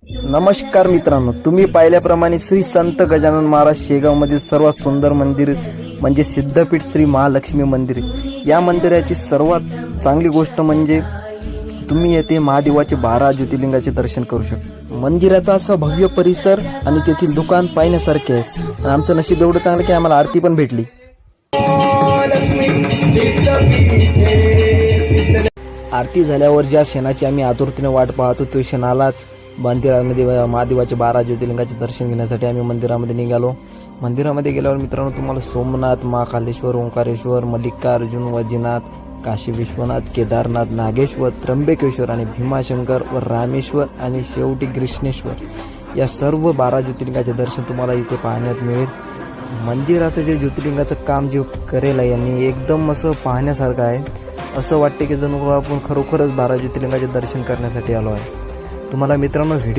नमस्कार मित्रांनो, तुम्ही पाहिल्याप्रमाणे श्री संत गजानन महाराज शेगावमधील सर्वात सुंदर मंदिर म्हणजे सिद्धपीठ श्री महालक्ष्मी मंदिर। या मंदिराची सर्वात चांगली गोष्ट म्हणजे तुम्ही येथे महादेवाचे 12 ज्योतिर्लिंगाचे दर्शन करू शकता। मंदिराचा असा भव्य परिसर आणि तेथील दुकान पाहण्यासारखे आहे। आमचं नशीब एवढं चांगलं की आम्हाला आरती पण भेटली। आरती झाल्यावर ज्या क्षणाची आम्ही आतुरतेने वाट पाहतो तो क्षण आलाच। मंदिरामध्ये महादेवाचे 12 ज्योतिर्लिंगाचे दर्शन घेण्यासाठी आम्ही मंदिरामध्ये निघालो। मंदिरामध्ये गेल्यावर मित्रांनो तुम्हाला सोमनाथ, महाकालेश्वर, ओंकारेश्वर, मल्लिकार्जुन, वैजनाथ, काशी विश्वनाथ, केदारनाथ, नागेश्वर, त्र्यंबकेश्वर आणि भीमाशंकर व रामेश्वर आणि शेवटी कृष्णेश्वर या सर्व 12 ज्योतिर्लिंगाचे दर्शन तुम्हाला इथे पाहण्यात मिळेल। मंदिराचं जे ज्योतिर्लिंगाचं काम जे करेल आहे यांनी एकदम असं पाहण्यासारखं आहे। असं वाटते की जणू आपण खरोखरच 12 ज्योतिर्लिंगाचे दर्शन करण्यासाठी आलो आहे। तुम्हाला मित्रांनो व्हिडिओ